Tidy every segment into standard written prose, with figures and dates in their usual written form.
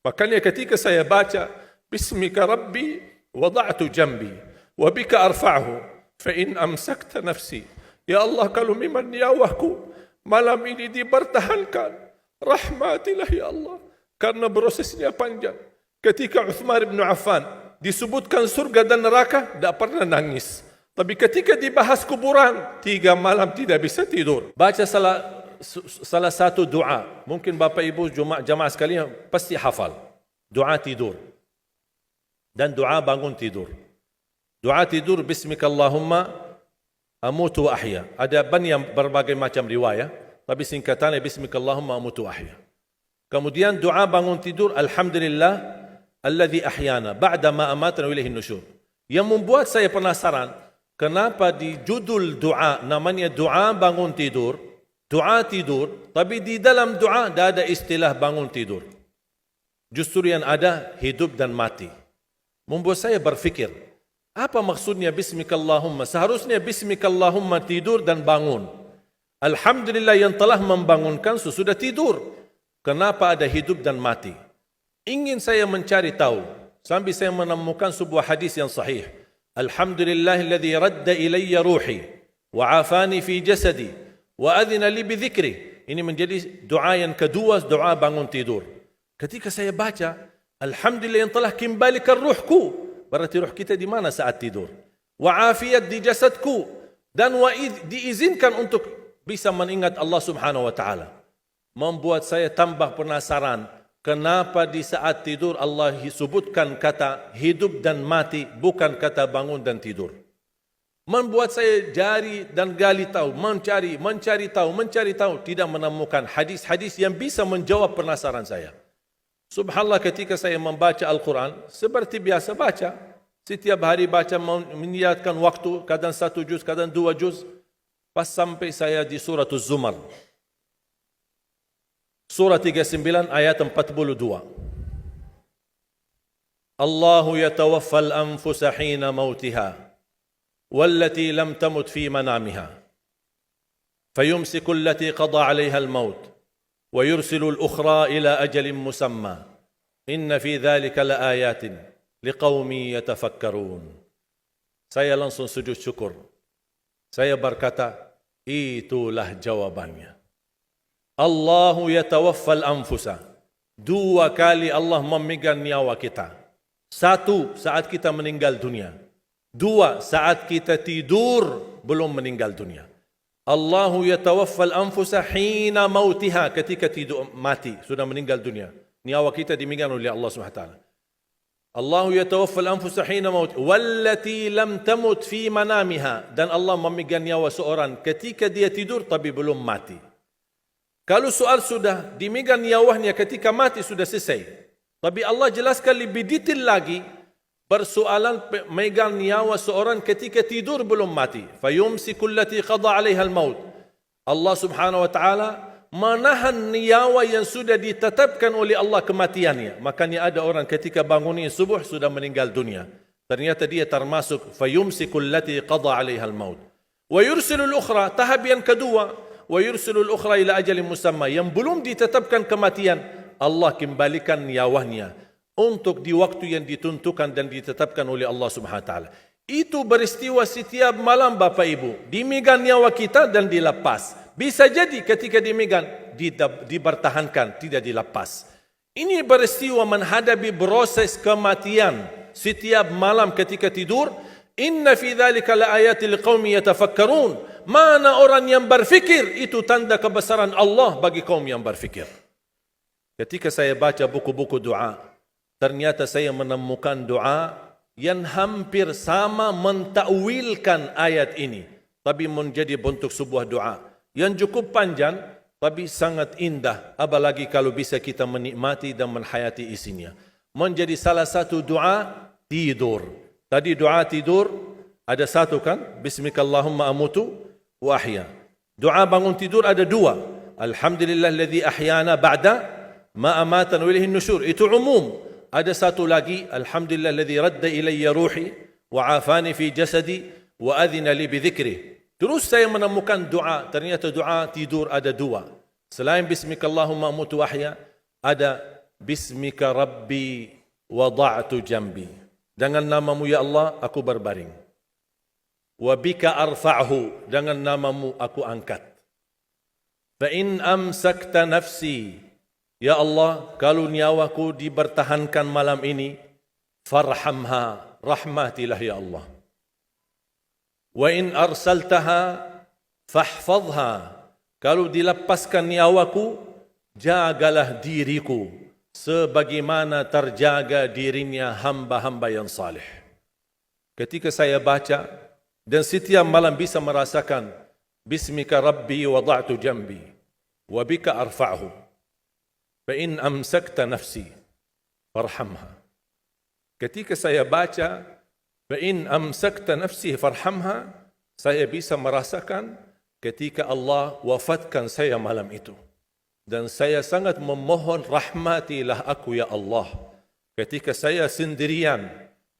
Makanya ketika saya baca Bismika Rabbi wada'tu jambi wa bika arfa'hu fa in amsakta nafsi. Ya Allah, kalau memang nyawaku malam ini dipertahankan, rahmatilah ya Allah, karena prosesnya panjang. Ketika Uthman bin Affan disebutkan surga dan neraka, tidak pernah nangis. Tapi ketika dibahas kuburan, 3 malam tidak bisa tidur. Baca salah satu doa. Mungkin Bapak Ibu jamaah sekalian pasti hafal. Doa tidur. Dan doa bangun tidur. Doa tidur, Bismikallahumma amutu wa ahya. Ada banyak berbagai macam riwayat, tapi singkatannya Bismikallahumma amutu wa ahya. Kemudian doa bangun tidur, Alhamdulillah alladhi ahyana ba'da ma amatana wa ilaihin nusyur. Yang membuat saya penasaran, kenapa di judul doa namanya doa bangun tidur, doa tidur, tapi di dalam doa tidak ada istilah bangun tidur. Justru yang ada hidup dan mati. Membuat saya berfikir, apa maksudnya Bismikallahumma? Seharusnya Bismikallahumma tidur dan bangun. Alhamdulillah yang telah membangunkan sesudah tidur. Kenapa ada hidup dan mati? Ingin saya mencari tahu, sampai saya menemukan sebuah hadis yang sahih. Alhamdulillahilladzi radda ilayya ruhi wa afani fi jasadi wa adhina li bidhikri. Ini menjadi doa yang kedua, doa bangun tidur. Ketika saya baca, Alhamdulillah yang telah kembalikan ruhku, berarti ruh kita di mana saat tidur? Wa afiyat di jasadku, dan diizinkan untuk bisa mengingat Allah Subhanahu wa taala. Membuat saya tambah penasaran, kenapa di saat tidur Allah sebutkan kata hidup dan mati, bukan kata bangun dan tidur. Membuat saya jari dan gali tahu, mencari tahu, tidak menemukan hadis-hadis yang bisa menjawab penasaran saya. Subhanallah, ketika saya membaca Al-Quran, seperti biasa baca, setiap hari baca, meniatkan waktu, kadang 1 juz, kadang 2 juz, pas sampai saya di surah Az-Zumar. Surah 39 ayat 42. Allahu yatawaffal anfusa hina mautiha wallati lam tamut fi manamiha fayumsiku allati qada 'alayha al-maut wa yursilu al-ukhra ila ajalin musamma inna fi dhalika laayatin liqaumin yatafakkarun. Saya langsung sujud syukur. Saya berkata, itulah jawabannya. Allahu yatawaffal anfusa. 2 kali Allah memegang nyawa kita. 1 saat kita meninggal dunia. 2 saat kita tidur belum meninggal dunia. Allahu yatawaffal anfusa hina mautiha, ketika tidur mati, sudah meninggal dunia. Nyawa kita dimegang oleh Allah SWT. Allahu yatawaffal anfusa hina mautiha wallati lam tamut fi manamiha, dan Allah memegang nyawa seorang ketika dia tidur tapi belum mati. Kalau soal sudah dimegang nyawanya ketika mati sudah selesai. Tapi Allah jelaskan lebih detail lagi, persoalan megang nyawa seorang ketika tidur belum mati. Fayumsiku allati qada 'alaiha al-maut. Allah Subhanahu wa taala menahan nyawa yang sudah ditetapkan oleh Allah kematiannya. Makanya ada orang ketika bangunnya subuh sudah meninggal dunia. Ternyata dia termasuk fayumsiku allati qada 'alaiha al-maut. Wa yursilu al-ukhra, tahap yang kedua, wa yursilu al-ukhra ila ajalin musamma, yang belum ditetapkan kematian, Allah kembalikan nyawanya untuk di waktu yang ditentukan dan ditetapkan oleh Allah Subhanahu wa taala. Itu beristiwa setiap malam Bapak Ibu. Dimegang nyawa kita dan dilepas. Bisa jadi ketika dimegang dipertahankan, tidak dilepas. Ini beristiwa menghadapi proses kematian setiap malam ketika tidur. Inna fi dzalika laayatil liqaumin yatafakkarun. Mana orang yang berfikir, itu tanda kebesaran Allah bagi kaum yang berfikir. Ketika saya baca buku-buku doa, ternyata saya menemukan doa yang hampir sama mentakwilkan ayat ini, tapi menjadi bentuk sebuah doa yang cukup panjang, tapi sangat indah, apalagi kalau bisa kita menikmati dan menghayati isinya. Menjadi salah satu doa tidur. Tadi doa tidur ada 1 kan? Bismikallahumma amutu wa ahya. Doa bangun tidur ada 2. Alhamdulillahilladzi ahyana ba'da ma amatana wa ilaihin nusyur. Itu umum. Ada 1 lagi, Alhamdulillahilladzi radda ilayya ruhi wa afani fi jasadi wa adhina li bidhikri. Terus saya menemukan doa, ternyata doa tidur ada 2. Selain Bismikallahumma amutu wa ahya, ada Bismika Rabbi wada'tu jambi. Dengan namamu ya Allah aku berbaring. Wa bika arfa'hu, dengan namamu aku angkat. Fa in amsakta nafsi, ya Allah, kalau nyawaku dibertahankan malam ini, farhamha, rahmatilah ya Allah. Wa in arsaltaha fahfadha, kalau dilepaskan nyawaku, jagalah diriku sebagaimana terjaga dirinya hamba-hamba yang salih. Ketika saya baca dan setiap malam bisa merasakan Bismika Rabbi wada'tu jambi wa bika arfa'hu fa in amsakta nafsi farhamha. Ketika saya baca fa in amsakta nafsi farhamha, saya bisa merasakan ketika Allah wafatkan saya malam itu. Dan saya sangat memohon rahmatilah aku ya Allah. Ketika saya sendirian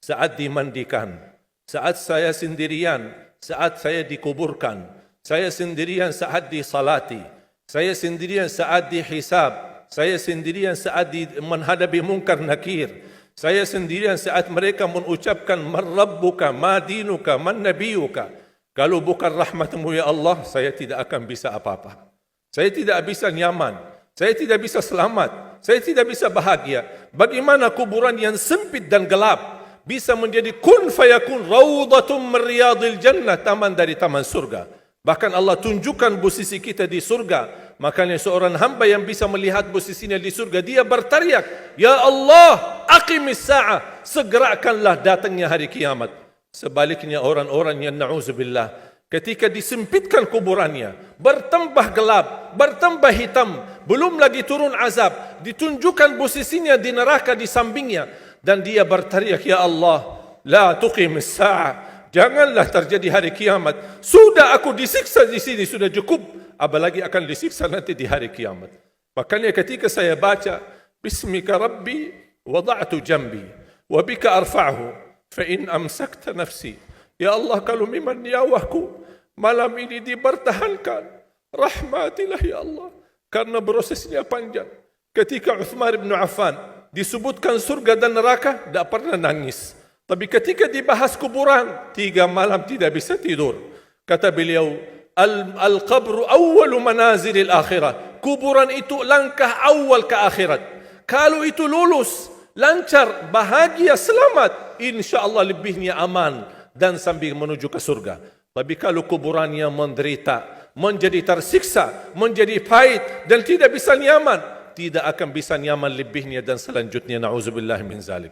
saat dimandikan, saat saya sendirian saat saya dikuburkan, saya sendirian saat disalati, saya sendirian saat dihisab, saya sendirian saat menghadapi mungkar nakir, saya sendirian saat mereka mengucapkan man rabbuka, ma dinuka, man nabiyuka. Kalau bukan rahmatmu ya Allah, saya tidak akan bisa apa-apa. Saya tidak bisa nyaman, saya tidak bisa selamat, saya tidak bisa bahagia. Bagaimana kuburan yang sempit dan gelap bisa menjadi kun fayakun rawdatum min riyadil jannah, taman dari taman surga. Bahkan Allah tunjukkan posisi kita di surga. Makanya seorang hamba yang bisa melihat posisinya di surga, dia berteriak, Ya Allah, aqimis sa'ah, segerakanlah datangnya hari kiamat. Sebaliknya orang-orang yang na'udzubillah, ketika disempitkan kuburannya, bertambah gelap, bertambah hitam, belum lagi turun azab, ditunjukkan posisinya di neraka di sampingnya, dan dia berteriak, Ya Allah, la tuqimis sa'ah, janganlah terjadi hari kiamat. Sudah aku disiksa di sini, sudah cukup, apalagi akan disiksa nanti di hari kiamat. Makanya ketika saya baca Bismika Rabbi wada'tu jambi wa bika arfa'hu fa in amsakta nafsi, ya Allah, kalau memang nyawaku malam ini dipertahankan, rahmatilah ya Allah. Karena prosesnya panjang. Ketika Uthman bin Affan disebutkan surga dan neraka, tidak pernah nangis. Tapi ketika dibahas kuburan, 3 malam tidak bisa tidur. Kata beliau, Al-qabru awwalu manazilil akhirah. Kuburan itu langkah awal ke akhirat. Kalau itu lulus, lancar, bahagia, selamat, insyaAllah lebihnya aman dan sambil menuju ke surga. Tapi kalau kuburannya menderita, menjadi tersiksa, menjadi pahit dan tidak bisa nyaman, tidak akan bisa nyaman lebihnya dan selanjutnya. Na'udzubillah min zalik.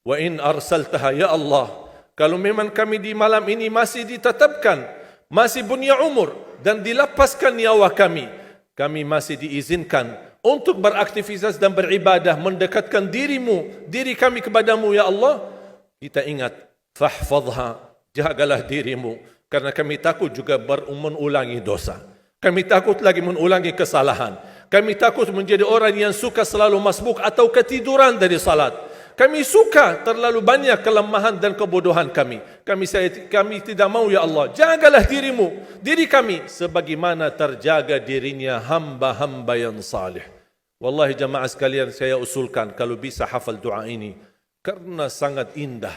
Wa in arsaltaha, ya Allah, kalau memang kami di malam ini masih ditetapkan, masih punya umur dan dilepaskan nyawa kami, kami masih diizinkan untuk beraktivitas dan beribadah, mendekatkan diri kami kepadamu ya Allah. Kita ingat, fahfadha, jagalah dirimu, karena kami takut juga mengulangi dosa. Kami takut lagi mengulangi kesalahan. Kami takut menjadi orang yang suka selalu masbuk atau ketiduran dari salat. Kami suka terlalu banyak kelemahan dan kebodohan kami. Kami tidak mau ya Allah. Jagalah diri kami sebagaimana terjaga dirinya hamba-hamba yang salih. Wallahi jamaah sekalian, saya usulkan kalau bisa hafal doa ini, karena sangat indah.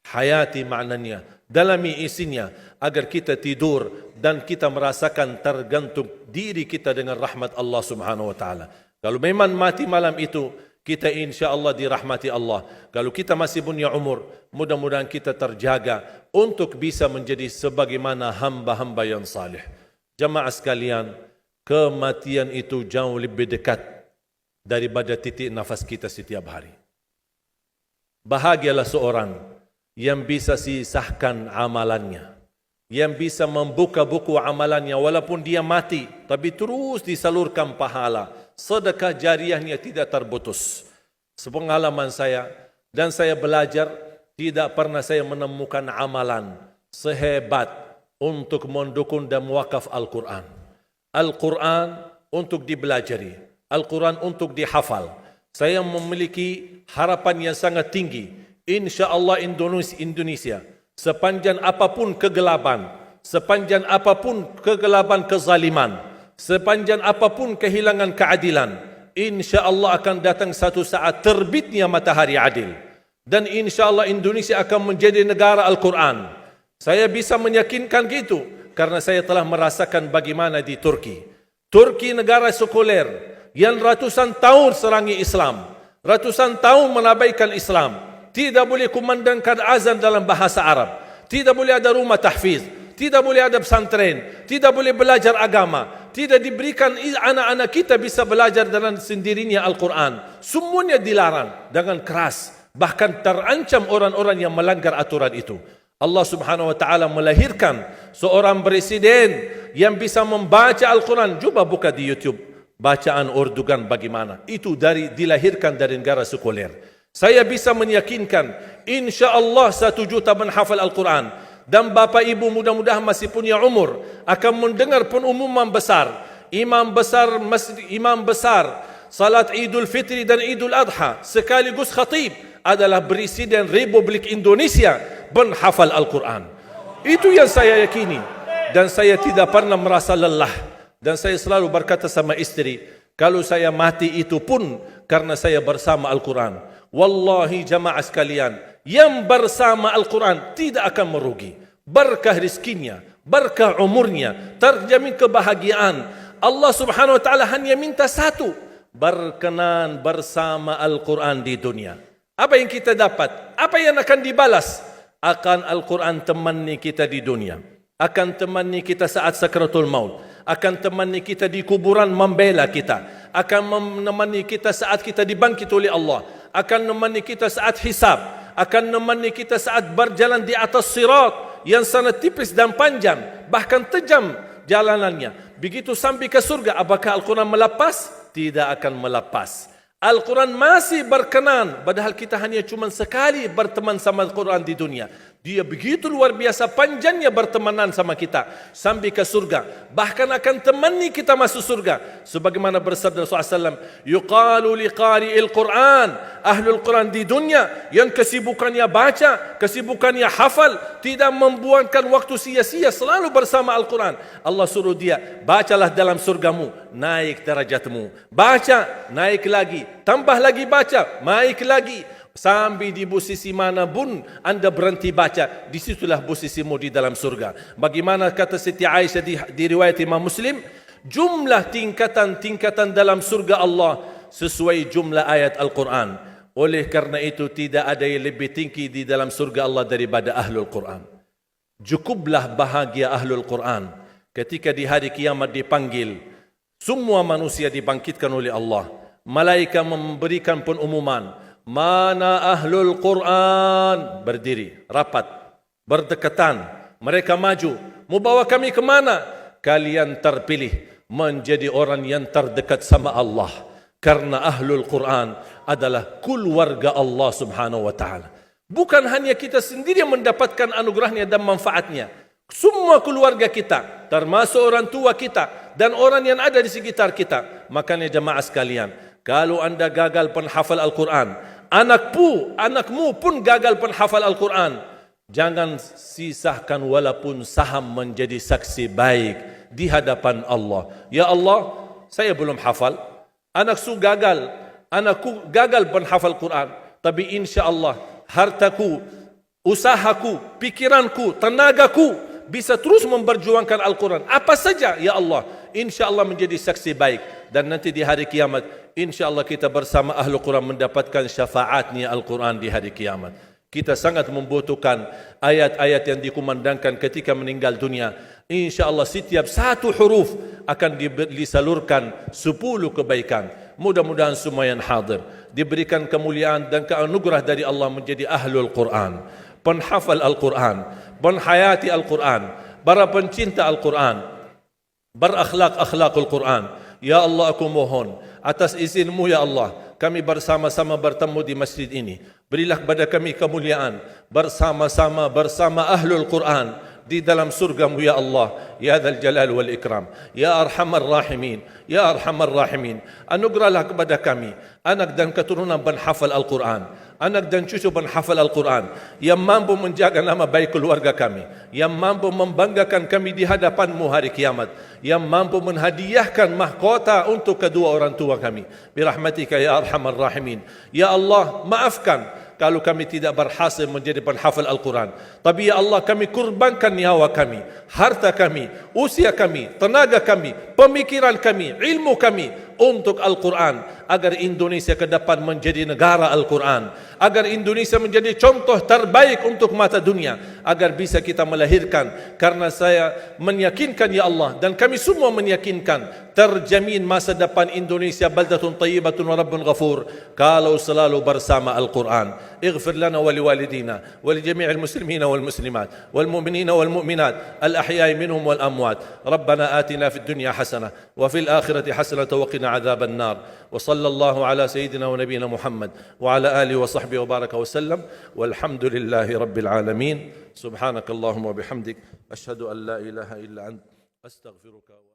Hayati maknanya, dalami isinya, agar kita tidur dan kita merasakan tergantung diri kita dengan rahmat Allah Subhanahu wa taala. Kalau memang mati malam itu, kita insya-Allah dirahmati Allah. Kalau kita masih punya umur, mudah-mudahan kita terjaga untuk bisa menjadi sebagaimana hamba-hamba yang saleh. Jamaah sekalian, kematian itu jauh lebih dekat daripada titik nafas kita setiap hari. Bahagialah seorang yang bisa sisahkan amalannya, yang bisa membuka buku amalannya walaupun dia mati, tapi terus disalurkan pahala, sedekah jariahnya tidak terputus. Sepengalaman saya, dan saya belajar, tidak pernah saya menemukan amalan sehebat untuk mendukung dan mewakaf Al-Quran. Al-Quran untuk dibelajari, Al-Quran untuk dihafal. Saya memiliki harapan yang sangat tinggi. InsyaAllah Indonesia, sepanjang apapun kegelapan, sepanjang apapun kegelapan kezaliman, sepanjang apapun kehilangan keadilan, insya-Allah akan datang satu saat terbitnya matahari adil. Dan insya-Allah Indonesia akan menjadi negara Al-Quran. Saya bisa meyakinkan gitu karena saya telah merasakan bagaimana di Turki. Turki negara sekuler yang ratusan tahun serangi Islam, ratusan tahun menabaikan Islam. Tidak boleh kumandangkan azan dalam bahasa Arab, tidak boleh ada rumah tahfiz, tidak boleh ada pesantren, tidak boleh belajar agama, tidak diberikan anak-anak kita bisa belajar dengan sendirinya Al-Quran. Semuanya dilarang dengan keras, bahkan terancam orang-orang yang melanggar aturan itu. Allah Subhanahu wa taala melahirkan seorang presiden yang bisa membaca Al-Quran. Coba buka di YouTube bacaan Erdogan bagaimana. Itu dilahirkan dari negara sekuler. Saya bisa meyakinkan insya-Allah 1 juta menghafal Al-Quran. Dan bapa ibu mudah-mudahan masih punya umur akan mendengar pengumuman besar. Imam besar salat Idul Fitri dan Idul Adha sekaligus khatib adalah Presiden Republik Indonesia menghafal Al-Quran. Itu yang saya yakini. Dan saya tidak pernah merasa lelah. Dan saya selalu berkata sama istri, kalau saya mati itu pun karena saya bersama Al-Quran. Wallahi jamaah sekalian, yang bersama Al-Quran tidak akan merugi. Berkah rizkinya, berkah umurnya, terjamin kebahagiaan. Allah Subhanahu wa taala hanya minta satu, berkenan bersama Al-Quran di dunia. Apa yang kita dapat? Apa yang akan dibalas? Akan Al-Quran temani kita di dunia, akan temani kita saat sakratul maut, akan temani kita di kuburan membela kita, akan menemani kita saat kita dibangkit oleh Allah, akan menemani kita saat hisab, akan menemani kita saat berjalan di atas sirat yang sangat tipis dan panjang, bahkan tajam jalanannya. Begitu sampai ke surga, apakah Al-Quran melepas? Tidak akan melepas. Al-Quran masih berkenan, padahal kita hanya cuma sekali berteman sama Al-Quran di dunia. Dia begitu luar biasa panjangnya bertemanan sama kita sampai ke surga. Bahkan akan temani kita masuk surga. Sebagaimana bersabda Rasulullah SAW, yuqalu liqari'il Quran, ahlul Quran di dunia yang kesibukannya baca, kesibukannya hafal, tidak membuangkan waktu sia-sia, selalu bersama Al-Quran. Allah suruh dia, bacalah dalam surgamu, naik derajatmu. Baca, naik lagi. Tambah lagi baca, naik lagi. Sampai di posisi mana pun anda berhenti baca, disitulah posisimu di dalam surga. Bagaimana kata Siti Aisyah di riwayat Imam Muslim, jumlah tingkatan-tingkatan dalam surga Allah sesuai jumlah ayat Al-Quran. Oleh karena itu tidak ada yang lebih tinggi di dalam surga Allah daripada Ahlul Quran. Cukuplah bahagia Ahlul Quran ketika di hari kiamat dipanggil. Semua manusia dibangkitkan oleh Allah. Malaikat memberikan pengumuman. Mana Ahlul Quran? Berdiri, rapat, berdekatan. Mereka maju. Mau bawa kami ke mana? Kalian terpilih menjadi orang yang terdekat sama Allah. Karena Ahlul Quran adalah keluarga Allah Subhanahu wa ta'ala. Bukan hanya kita sendiri yang mendapatkan anugerahnya dan manfaatnya. Semua keluarga kita, termasuk orang tua kita dan orang yang ada di sekitar kita. Makanya jemaah sekalian, kalau anda gagal penghafal Al-Quran, anakmu pun gagal penghafal Al-Quran, jangan sisahkan walaupun saham menjadi saksi baik di hadapan Allah. Ya Allah, saya belum hafal, anakku gagal penghafal Quran, tapi insya Allah hartaku, usahaku, pikiranku, tenagaku bisa terus memperjuangkan Al-Quran. Apa saja, ya Allah, insya Allah menjadi saksi baik. Dan nanti di hari kiamat, insya Allah kita bersama Ahlul Quran mendapatkan syafaatnya Al-Quran di hari kiamat. Kita sangat membutuhkan ayat-ayat yang dikumandangkan ketika meninggal dunia. Insya Allah setiap satu huruf akan disalurkan 10 kebaikan. Mudah-mudahan semua yang hadir diberikan kemuliaan dan keanugerah dari Allah menjadi Ahlul Quran, penghafal Al-Quran, penghayati Al-Quran, para pencinta Al-Quran, berakhlak-akhlakul Quran. Ya Allah, aku mohon atas izinmu ya Allah, kami bersama-sama bertemu di masjid ini. Berilah kepada kami kemuliaan bersama-sama bersama Ahlul Quran di dalam surgamu ya Allah, ya Dzal Jalal wal Ikram, ya Arhamar Rahimin, ya Arhamar Rahimin. Anugerahlah kepada kami anak dan keturunan penghafal Al-Quran, anak dan cucu penghafal Al-Quran, yang mampu menjaga nama baik keluarga kami, yang mampu membanggakan kami di hadapan-Mu hari kiamat, yang mampu menghadiahkan mahkota untuk kedua orang tua kami. Birahmatika ya arhamar rahimin. Ya Allah, maafkan kalau kami tidak berhasil menjadi penghafal Al-Quran. Tapi ya Allah, kami kurbankan nyawa kami, harta kami, usia kami, tenaga kami, pemikiran kami, ilmu kami untuk Al-Quran, agar Indonesia ke depan menjadi negara Al-Quran, agar Indonesia menjadi contoh terbaik untuk mata dunia, agar bisa kita melahirkan. Karena saya meyakinkan ya Allah, dan kami semua meyakinkan, terjamin masa depan Indonesia baldatun tayyibatun wa rabbun ghafur kalau selalu bersama Al-Quran. اغفر لنا ولوالدينا ولجميع المسلمين والمسلمات والمؤمنين والمؤمنات الأحياء منهم والأموات. ربنا آتنا في الدنيا حسنة وفي الآخرة حسنة وقنا عذاب النار. وصلى الله على سيدنا ونبينا محمد وعلى آله وصحبه وبارك وسلم والحمد لله رب العالمين. سبحانك اللهم وبحمدك أشهد أن لا إله إلا أنت أستغفرك.